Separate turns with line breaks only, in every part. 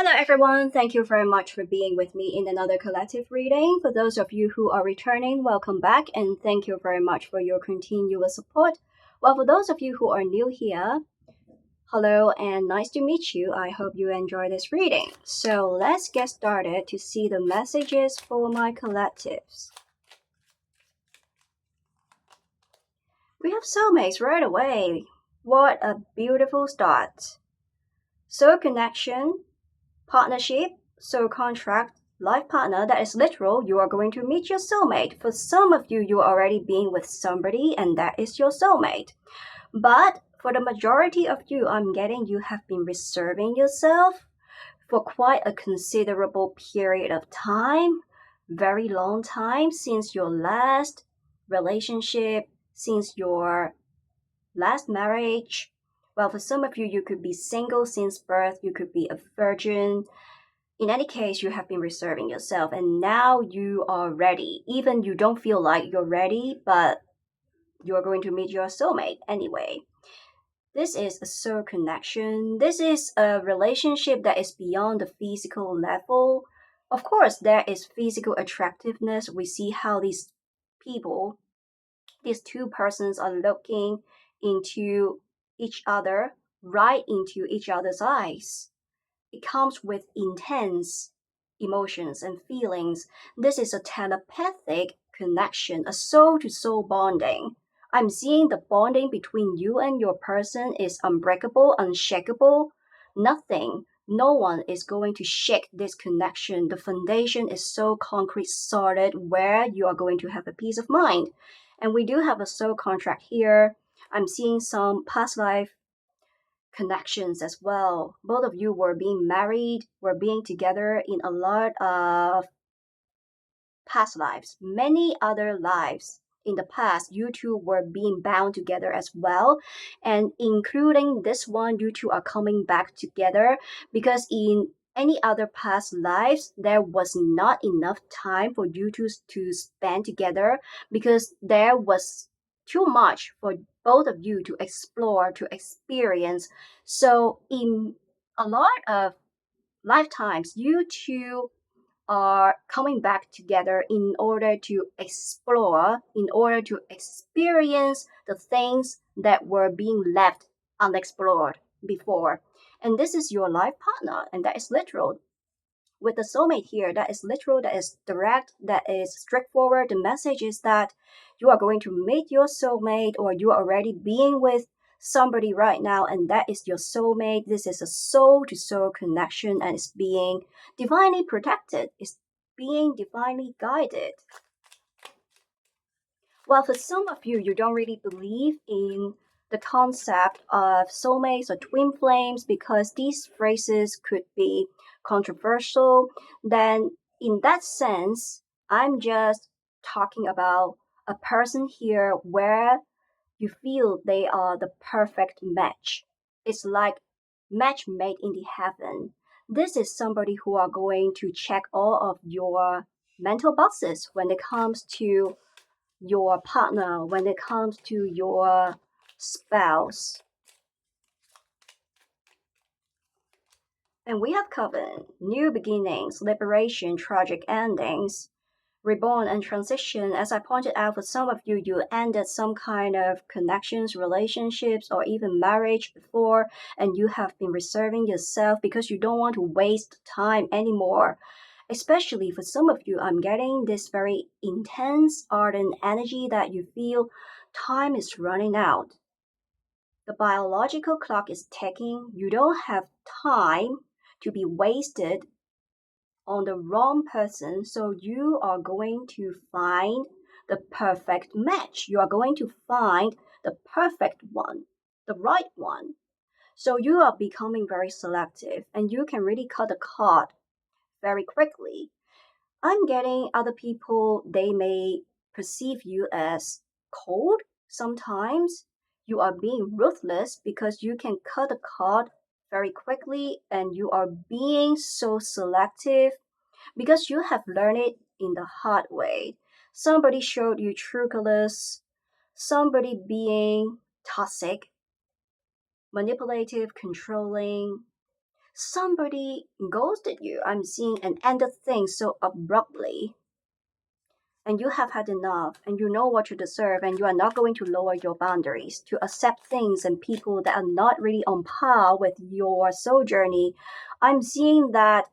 Hello, everyone. Thank you very much for being with me in another collective reading. For those of you who are returning, welcome back, and thank you very much for your continuous support. Well, for those of you who are new here, hello and nice to meet you. I hope you enjoy this reading. So let's get started to see the messages for my collectives. We have soulmates right away. What a beautiful start. Soul connection, partnership, soul contract, life partner, that is literal. You are going to meet your soulmate. For some of you, you're already being with somebody and that is your soulmate. But for the majority of you, I'm getting you have been reserving yourself for quite a considerable period of time, very long time since your last relationship, since your last marriage. Well, for some of you, you could be single since birth, you could be a virgin. In any case, you have been reserving yourself and now you are ready. Even you don't feel like you're ready, but you're going to meet your soulmate anyway. This is a soul connection. This is a relationship that is beyond the physical level. Of course, there is physical attractiveness. We see how these people, these two persons are looking into each other, right into each other's eyes. It comes with intense emotions and feelings. This is a telepathic connection, a soul to soul bonding. I'm seeing the bonding between you and your person is unbreakable, unshakable. Nothing, no one is going to shake this connection. The foundation is so concrete, solid, where you are going to have a peace of mind. And we do have a soul contract here. I'm seeing some past life connections as well. Both of you were being married, were being together in a lot of past lives, many other lives. In the past, you two were being bound together as well, and including this one, you two are coming back together because in any other past lives, there was not enough time for you two to spend together because there was too much for both of you to explore, to experience. So, in a lot of lifetimes, you two are coming back together in order to explore, in order to experience the things that were being left unexplored before. And this is your life partner, and that is literal. With the soulmate here, that is literal, that is direct, that is straightforward. The message is that you are going to meet your soulmate, or you are already being with somebody right now, and that is your soulmate. This is a soul to soul connection, and it's being divinely protected, it's being divinely guided. Well, for some of you, you don't really believe in the concept of soulmates or twin flames because these phrases could be controversial. Then, in that sense, I'm just talking about a person here where you feel they are the perfect match. It's like match made in the heaven. This is somebody who are going to check all of your mental boxes when it comes to your partner, when it comes to your spouse. And we have covered new beginnings, liberation, tragic endings, reborn and transition. As I pointed out, for some of you, you ended some kind of connections, relationships, or even marriage before, and you have been reserving yourself because you don't want to waste time anymore. Especially for some of you, I'm getting this very intense, ardent energy that you feel time is running out. The biological clock is ticking. You don't have time to be wasted on the wrong person, so you are going to find the perfect match. You are going to find the perfect one, the right one. So you are becoming very selective and you can really cut the cord very quickly. I'm getting other people, they may perceive you as cold sometimes. You are being ruthless because you can cut the cord very quickly and you are being so selective because you have learned it in the hard way. Somebody showed you true colors, somebody being toxic, manipulative, controlling, somebody ghosted you. I'm seeing and ended things so abruptly. And you have had enough, and you know what you deserve, and you are not going to lower your boundaries to accept things and people that are not really on par with your soul journey. I'm seeing that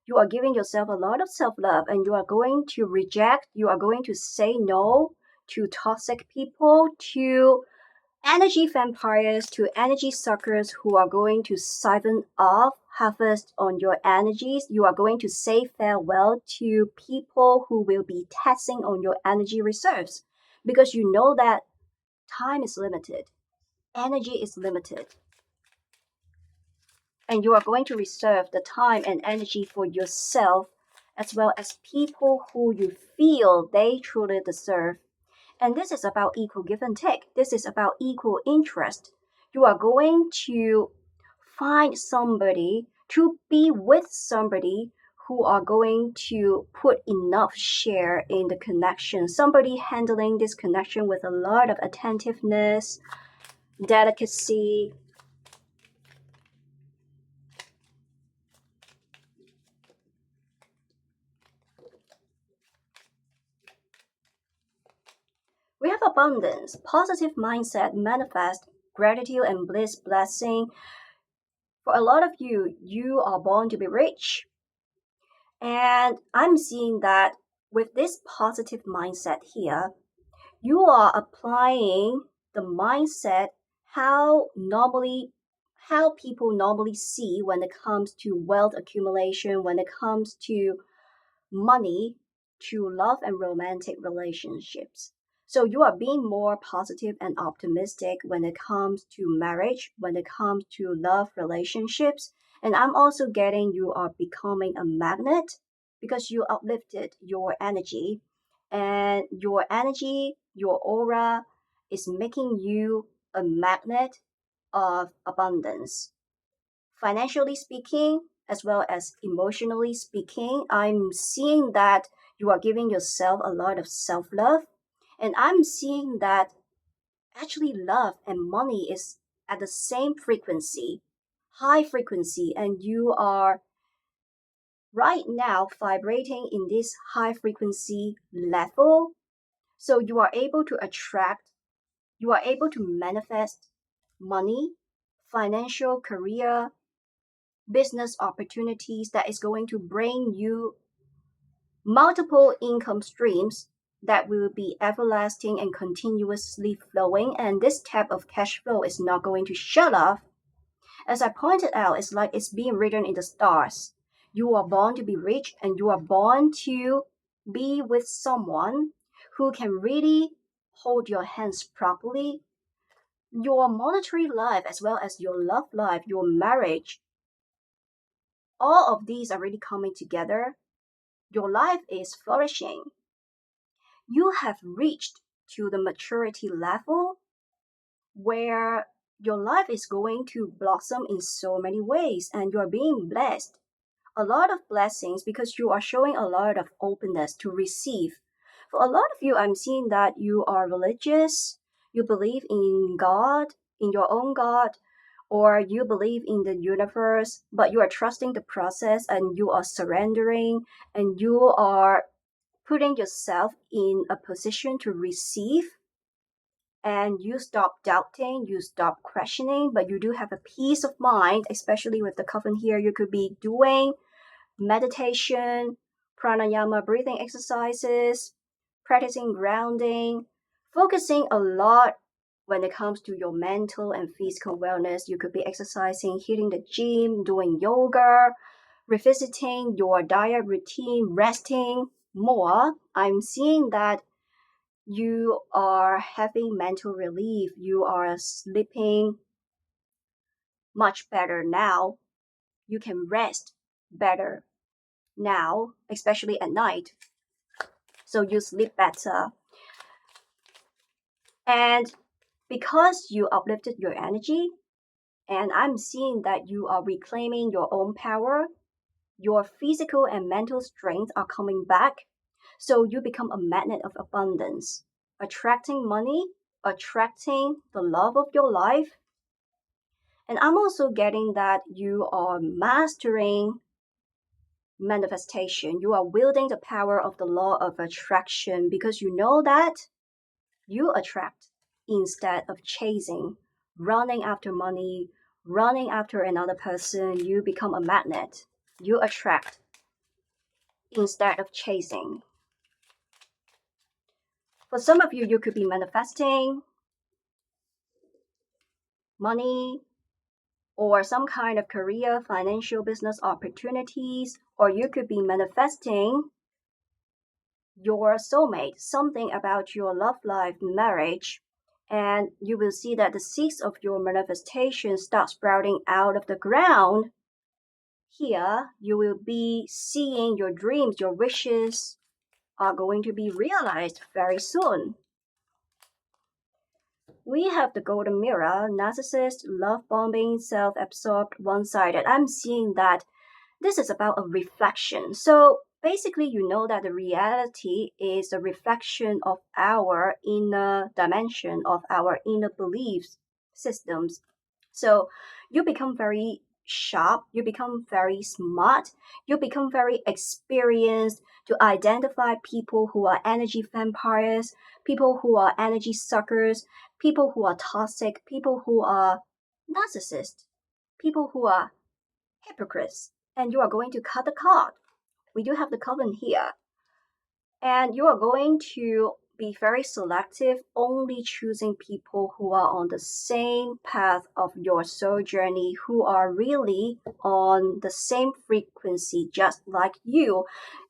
you are giving yourself a lot of self love, and you are going to reject, you are going to say no to toxic people, to energy vampires, to energy suckers who are going to siphon off, harvest on your energies. You are going to say farewell to people who will be taxing on your energy reserves because you know that time is limited, energy is limited. And you are going to reserve the time and energy for yourself as well as people who you feel they truly deserve. And this is about equal give and take. This is about equal interest. You are going to find somebody to be with somebody who are going to put enough share in the connection. Somebody handling this connection with a lot of attentiveness, delicacy. We have abundance, positive mindset, manifest, gratitude and bliss, blessing. For a lot of you, you are born to be rich. And I'm seeing that with this positive mindset here, you are applying the mindset how people normally see when it comes to wealth accumulation, when it comes to money, to love and romantic relationships. So you are being more positive and optimistic when it comes to marriage, when it comes to love relationships. And I'm also getting you are becoming a magnet because you uplifted your energy, and your energy, your aura is making you a magnet of abundance. Financially speaking, as well as emotionally speaking, I'm seeing that you are giving yourself a lot of self love. And I'm seeing that actually love and money is at the same frequency, high frequency, and you are right now vibrating in this high frequency level. So you are able to attract, you are able to manifest money, financial, career, business opportunities that is going to bring you multiple income streams that will be everlasting and continuously flowing. And this type of cash flow is not going to shut off. As I pointed out, it's like it's being written in the stars. You are born to be rich, and you are born to be with someone who can really hold your hands properly. Your monetary life, as well as your love life, your marriage, all of these are really coming together. Your life is flourishing. You have reached to the maturity level where your life is going to blossom in so many ways, and you're being blessed. A lot of blessings because you are showing a lot of openness to receive. For a lot of you, I'm seeing that you are religious, you believe in God, in your own God, or you believe in the universe, but you are trusting the process and you are surrendering and you are putting yourself in a position to receive, and you stop doubting, you stop questioning, but you do have a peace of mind, especially with the coven here. You could be doing meditation, pranayama breathing exercises, practicing grounding, focusing a lot when it comes to your mental and physical wellness. You could be exercising, hitting the gym, doing yoga, revisiting your diet routine, resting more. I'm seeing that you are having mental relief, you are sleeping much better now, you can rest better now, especially at night. So you sleep better. And because you uplifted your energy, and I'm seeing that you are reclaiming your own power, your physical and mental strength are coming back. So you become a magnet of abundance, attracting money, attracting the love of your life. And I'm also getting that you are mastering manifestation. You are wielding the power of the law of attraction because you know that you attract instead of chasing, running after money, running after another person. You become a magnet. You attract instead of chasing. For some of you, you could be manifesting money or some kind of career, financial, business opportunities, or you could be manifesting your soulmate, something about your love life, marriage, and you will see that the seeds of your manifestation start sprouting out of the ground. Here, you will be seeing your dreams, your wishes are going to be realized very soon. We have the golden mirror, narcissist, love bombing, self-absorbed, one-sided. I'm seeing that this is about a reflection. So basically, you know that the reality is a reflection of our inner dimension, of our inner beliefs systems. So you become very sharp, you become very smart, you become very experienced to identify people who are energy vampires, people who are energy suckers, people who are toxic, people who are narcissists, people who are hypocrites, and you are going to cut the card. We do have the coven here. And you are going to be very selective, only choosing people who are on the same path of your soul journey, who are really on the same frequency, just like you.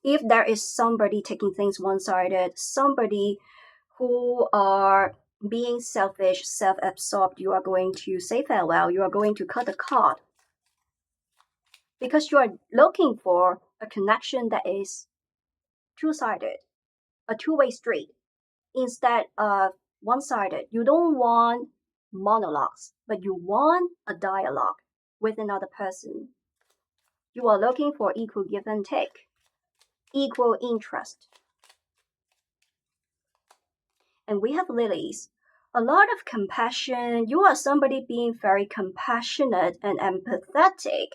If there is somebody taking things one sided, somebody who are being selfish, self absorbed, you are going to say farewell, you are going to cut the card because you are looking for a connection that is two-sided, a two-way street instead of one-sided. You don't want monologues, but you want a dialogue with another person. You are looking for equal give and take, equal interest. And we have lilies. A lot of compassion. You are somebody being very compassionate and empathetic.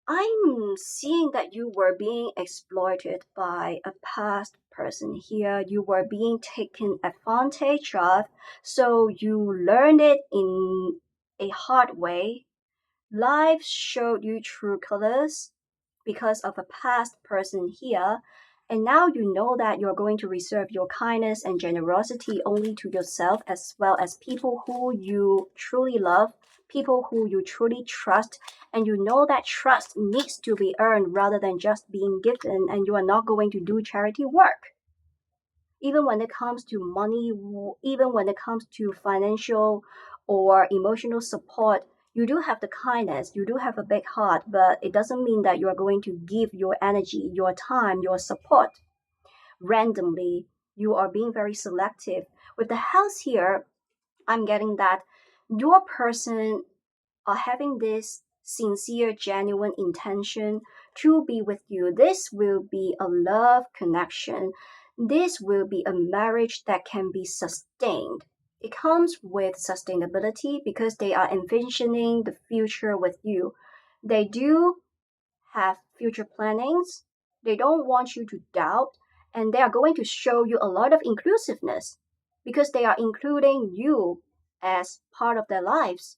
I'm seeing that you were being exploited by a past person here. You were being taken advantage of. So you learned it in a hard way. Life showed you true colors because of a past person here. And now you know that you're going to reserve your kindness and generosity only to yourself as well as people who you truly love, people who you truly trust, and you know that trust needs to be earned rather than just being given, and you are not going to do charity work. Even when it comes to money, even when it comes to financial or emotional support, you do have the kindness, you do have a big heart, but it doesn't mean that you are going to give your energy, your time, your support randomly. You are being very selective. With the house here, I'm getting that your person are having this sincere, genuine intention to be with you. This will be a love connection. This will be a marriage that can be sustained. It comes with sustainability because they are envisioning the future with you. They do have future plannings. They don't want you to doubt, and they are going to show you a lot of inclusiveness because they are including you as part of their lives.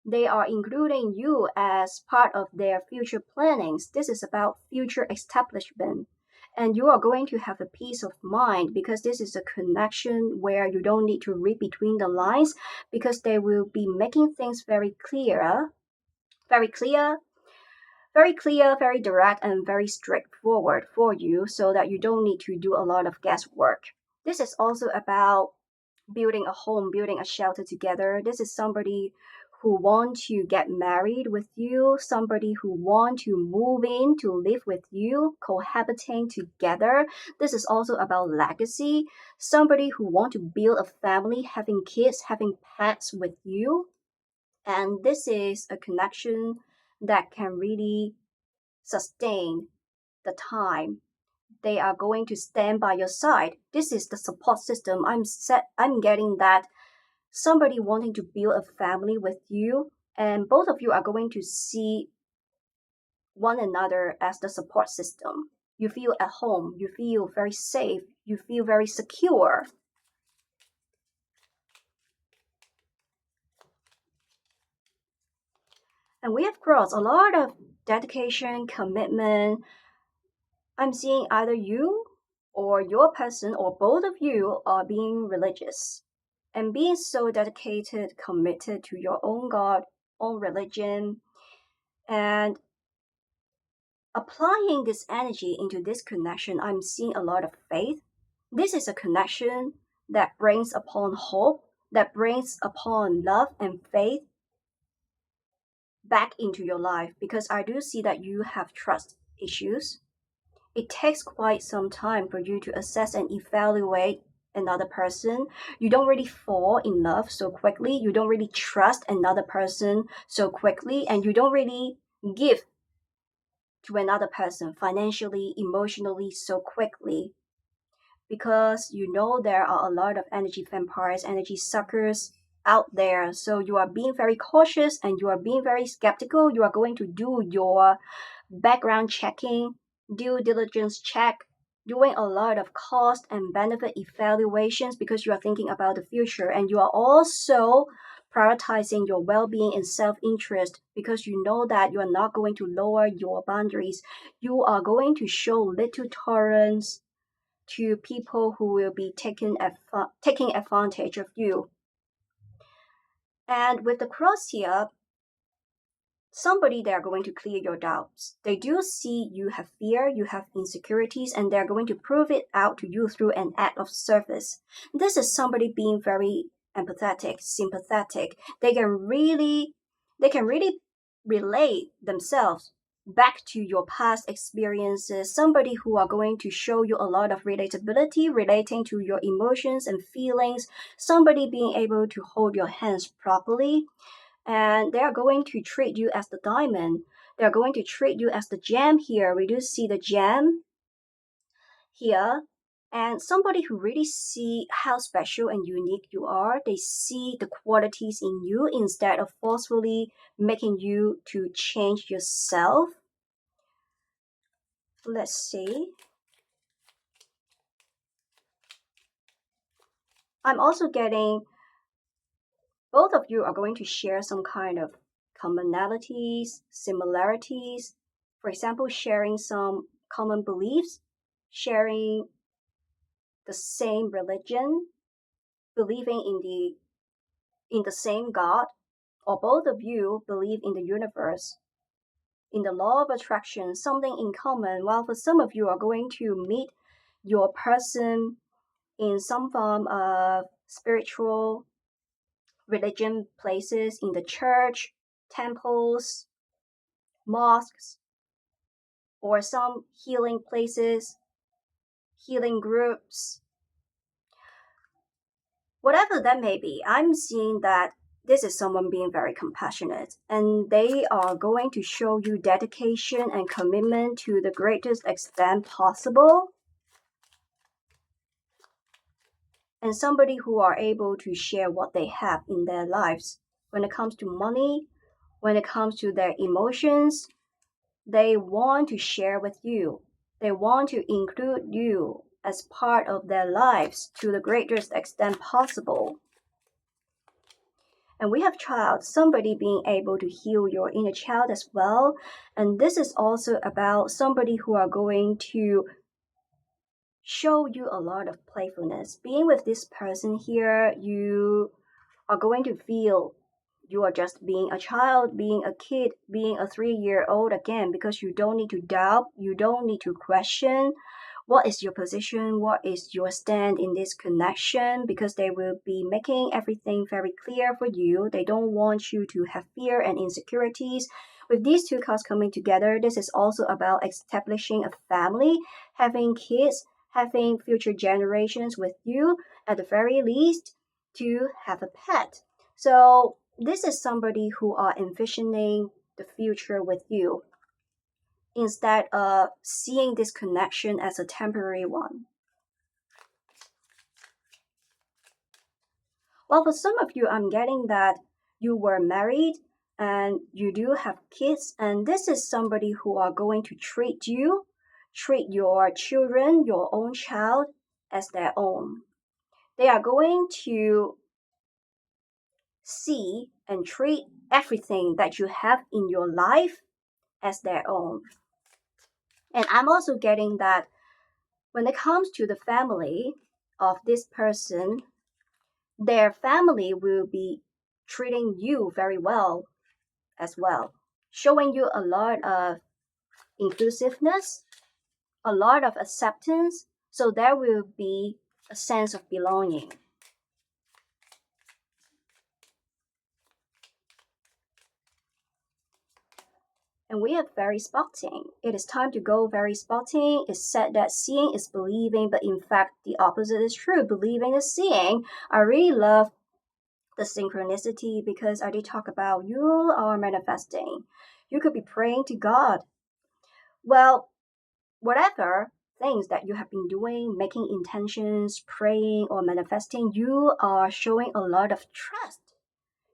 They are including you as part of their future plannings. This is about future establishment. And you are going to have a peace of mind because this is a connection where you don't need to read between the lines because they will be making things very clear, very clear, very direct, and very straightforward for you so that you don't need to do a lot of guesswork. This is also about building a home, building a shelter together. This is somebody who want to get married with you, somebody who want to move in to live with you, cohabiting together. This is also about legacy, somebody who want to build a family, having kids, having pets with you. And this is a connection that can really sustain the time. They are going to stand by your side. This is the support system. I'm getting that somebody wanting to build a family with you, And both of you are going to see one another as the support system. You feel at home, you feel very safe, you feel very secure. And we have crossed a lot of dedication, commitment. I'm seeing either you or your person or both of you are being religious and being so dedicated, committed to your own God, own religion, and applying this energy into this connection. I'm seeing a lot of faith. This is a connection that brings upon hope, that brings upon love and faith back into your life, because I do see that you have trust issues. It takes quite some time for you to assess and evaluate another person. You don't really fall in love so quickly. You don't really trust another person so quickly. And you don't really give to another person financially, emotionally so quickly. Because you know there are a lot of energy vampires, energy suckers out there. So you are being very cautious and you are being very skeptical. You are going to do your background checking, due diligence check, doing a lot of cost and benefit evaluations because you are thinking about the future, and you are also prioritizing your well-being and self-interest because you know that you are not going to lower your boundaries. You are going to show little tolerance to people who will be taking advantage of you. And with the cross here, somebody they are going to clear your doubts. They do see you have fear, you have insecurities, and they're going to prove it out to you through an act of service. This is somebody being very empathetic, sympathetic. They can really relate themselves back to your past experiences. Somebody who are going to show you a lot of relatability relating to your emotions and feelings. Somebody being able to hold your hands properly, and they are going to treat you as the diamond. They are going to treat you as the gem here. We do see the gem here. And somebody who really see how special and unique you are, they see the qualities in you instead of forcefully making you to change yourself. Let's see. I'm also getting both of you are going to share some kind of commonalities, similarities. For example, sharing some common beliefs, sharing the same religion, believing in the same God, or both of you believe in the universe, in the law of attraction, something in common. While for some of you are going to meet your person in some form of spiritual religion places, in the church, temples, mosques, or some healing places, healing groups, whatever that may be. I'm seeing that this is someone being very compassionate, and they are going to show you dedication and commitment to the greatest extent possible. And somebody who are able to share what they have in their lives. When it comes to money, when it comes to their emotions, they want to share with you. They want to include you as part of their lives to the greatest extent possible. And we have child, somebody being able to heal your inner child as well. And this is also about somebody who are going to show you a lot of playfulness. Being with this person here, you are going to feel you are just being a child, being a kid, being a 3-year-old again, because you don't need to doubt, you don't need to question what is your position, what is your stand in this connection, because they will be making everything very clear for you. They don't want you to have fear and insecurities. With these two cards coming together, this is also about establishing a family, having kids, having future generations with you, at the very least, to have a pet. So this is somebody who are envisioning the future with you instead of seeing this connection as a temporary one. Well, for some of you, I'm getting that you were married and you do have kids, and this is somebody who are going to treat your children, your own child, as their own. They are going to see and treat everything that you have in your life as their own. And I'm also getting that when it comes to the family of this person, their family will be treating you very well as well, showing you a lot of inclusiveness, a lot of acceptance, so there will be a sense of belonging. And we are very spotting. It is time to go very spotting. It's said that seeing is believing, but in fact, the opposite is true. Believing is seeing. I really love the synchronicity because I did talk about you are manifesting. You could be praying to God. Well, whatever things that you have been doing, making intentions, praying, or manifesting, you are showing a lot of trust.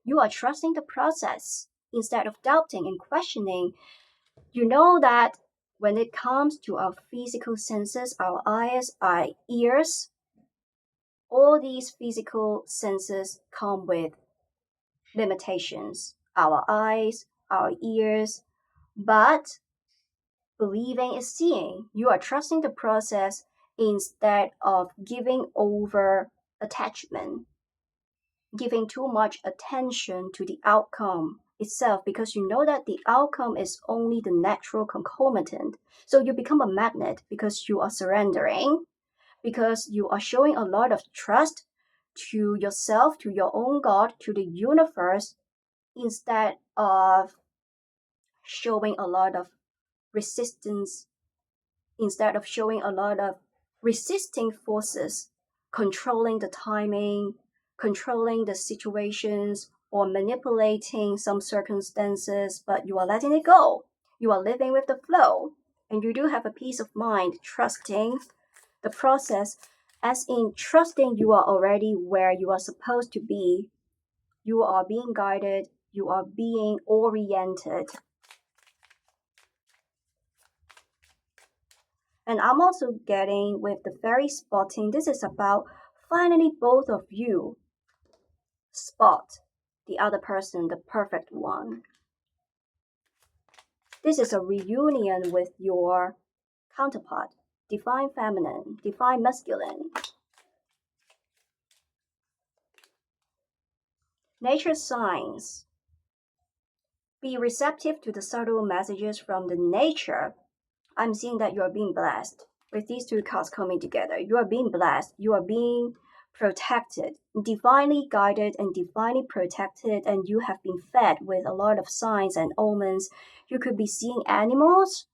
You are trusting the process instead of doubting and questioning. You know that when it comes to our physical senses, our eyes, our ears, all these physical senses come with limitations. Our eyes, our ears, but believing is seeing. You are trusting the process instead of giving over attachment, giving too much attention to the outcome itself, because you know that the outcome is only the natural concomitant. So you become a magnet because you are surrendering, because you are showing a lot of trust to yourself, to your own God, to the universe, instead of showing a lot of resistance, instead of showing a lot of resisting forces, controlling the timing, controlling the situations, or manipulating some circumstances, but you are letting it go. You are living with the flow, and you do have a peace of mind, trusting the process, as in trusting you are already where you are supposed to be. You are being guided, you are being oriented. And I'm also getting with the fairy spotting, this is about finally both of you spot the other person, the perfect one. This is a reunion with your counterpart, divine feminine, divine masculine. Nature signs. Be receptive to the subtle messages from the nature. I'm seeing that you're being blessed. With these two cards coming together, you are being blessed. You are being protected, divinely guided and divinely protected, and you have been fed with a lot of signs and omens. You could be seeing animals.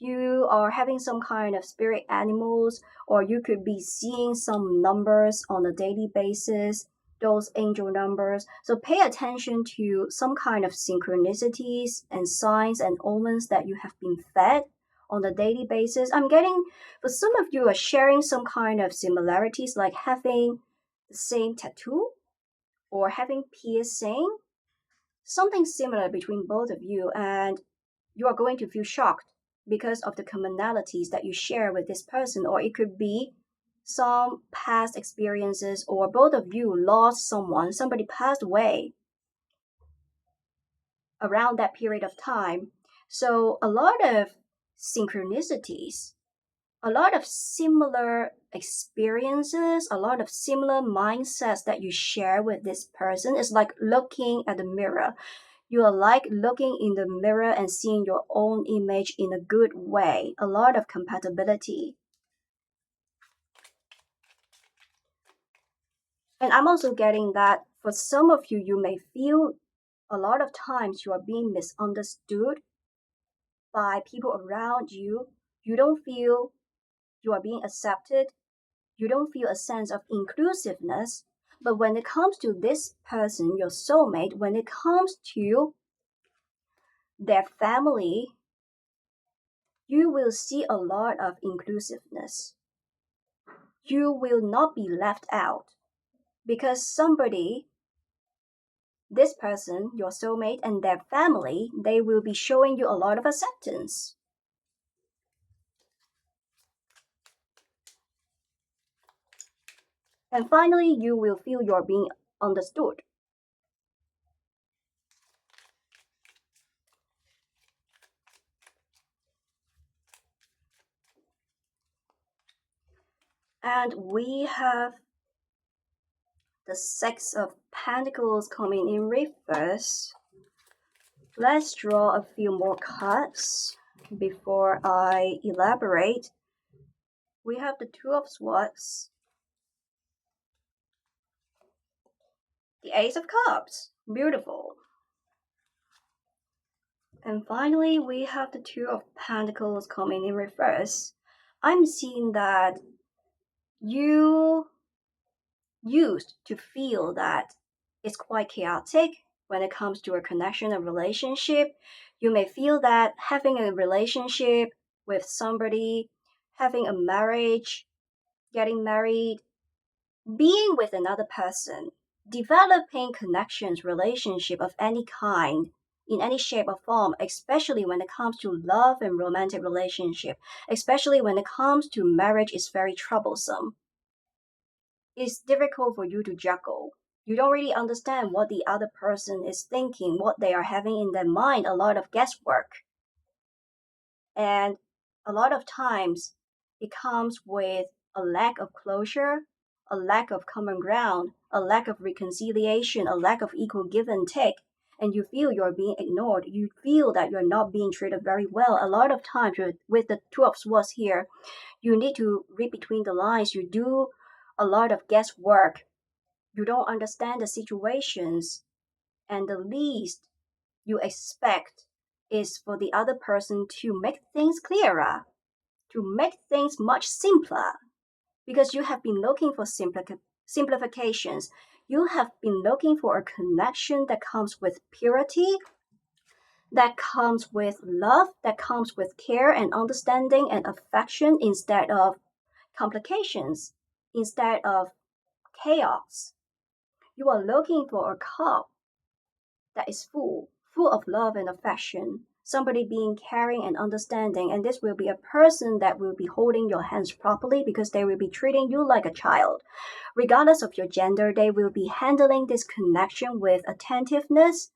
You are having some kind of spirit animals, or you could be seeing some numbers on a daily basis, those angel numbers. So pay attention to some kind of synchronicities and signs and omens that you have been fed on a daily basis. I'm getting, for some of you are sharing some kind of similarities, like having the same tattoo or having piercing, something similar between both of you, and you are going to feel shocked because of the commonalities that you share with this person. Or it could be some past experiences, or both of you lost someone, somebody passed away around that period of time. So a lot of synchronicities, a lot of similar experiences, a lot of similar mindsets that you share with this person. Is like looking at the mirror. You are like looking in the mirror and seeing your own image in a good way. A lot of compatibility. And I'm also getting that for some of you, you may feel a lot of times you are being misunderstood by people around you. You don't feel you are being accepted. You don't feel a sense of inclusiveness. But when it comes to this person, your soulmate, when it comes to their family, you will see a lot of inclusiveness. You will not be left out because somebody this person, your soulmate, and their family, they will be showing you a lot of acceptance. And finally, you will feel you're being understood. And we have the Six of Pentacles coming in reverse. Let's draw a few more cards before I elaborate. We have the Two of Swords, the Ace of Cups, beautiful. And finally, we have the Two of Pentacles coming in reverse. I'm seeing that you used to feel that it's quite chaotic when it comes to a connection, a relationship. You may feel that having a relationship with somebody, having a marriage, getting married, being with another person, developing connections, relationship of any kind, in any shape or form, especially when it comes to love and romantic relationship, especially when it comes to marriage, is very troublesome. It's difficult for you to juggle. You don't really understand what the other person is thinking, what they are having in their mind, a lot of guesswork. And a lot of times it comes with a lack of closure, a lack of common ground, a lack of reconciliation, a lack of equal give and take. And you feel you're being ignored. You feel that you're not being treated very well. A lot of times with the Two of Swords here, you need to read between the lines. You do a lot of guesswork. You don't understand the situations, and the least you expect is for the other person to make things clearer, to make things much simpler, because you have been looking for simplifications. You have been looking for a connection that comes with purity, that comes with love, that comes with care and understanding and affection instead of complications, instead of chaos. You are looking for a cup that is full of love and affection, somebody being caring and understanding. And this will be a person that will be holding your hands properly because they will be treating you like a child. Regardless of your gender, they will be handling this connection with attentiveness.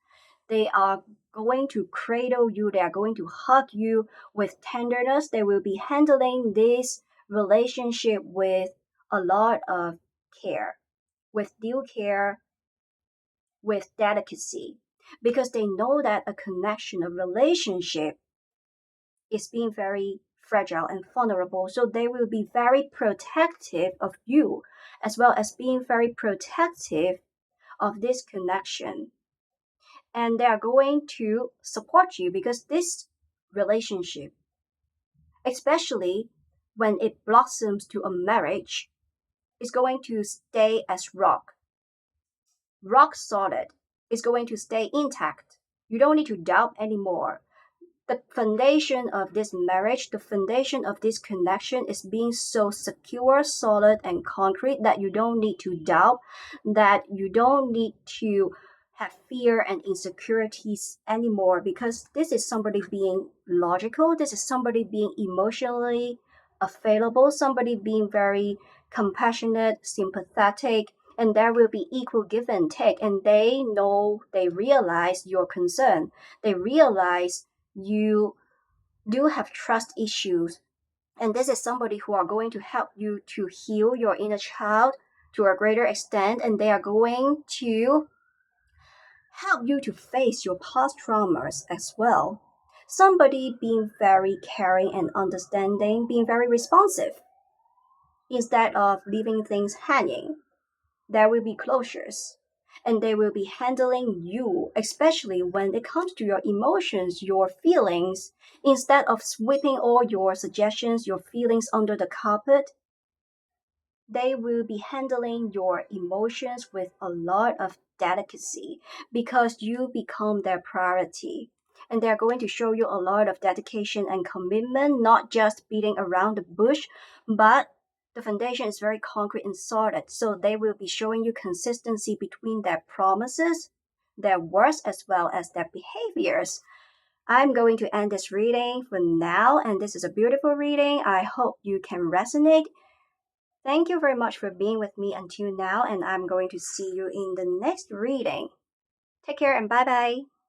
They are going to cradle you, they are going to hug you with tenderness. They will be handling this relationship with a lot of care, with due care, with delicacy, because they know that a connection, a relationship is being very fragile and vulnerable. So they will be very protective of you, as well as being very protective of this connection. And they are going to support you because this relationship, especially when it blossoms to a marriage, is going to stay as rock solid, is going to stay intact. You don't need to doubt anymore. The foundation of this marriage, the foundation of this connection is being so secure, solid, and concrete that you don't need to doubt, that you don't need to have fear and insecurities anymore, because this is somebody being logical, this is somebody being emotionally available, somebody being very compassionate, sympathetic, and there will be equal give and take. And they know, they realize your concern, they realize you do have trust issues, and this is somebody who are going to help you to heal your inner child to a greater extent, and they are going to help you to face your past traumas as well. Somebody being very caring and understanding, being very responsive instead of leaving things hanging. There will be closures, and they will be handling you, especially when it comes to your emotions, your feelings. Instead of sweeping all your suggestions, your feelings under the carpet, they will be handling your emotions with a lot of delicacy because you become their priority. And they're going to show you a lot of dedication and commitment, not just beating around the bush, but the foundation is very concrete and solid. So they will be showing you consistency between their promises, their words as well as their behaviors. I'm going to end this reading for now, and this is a beautiful reading. I hope you can resonate. Thank you very much for being with me until now, and I'm going to see you in the next reading. Take care and bye bye.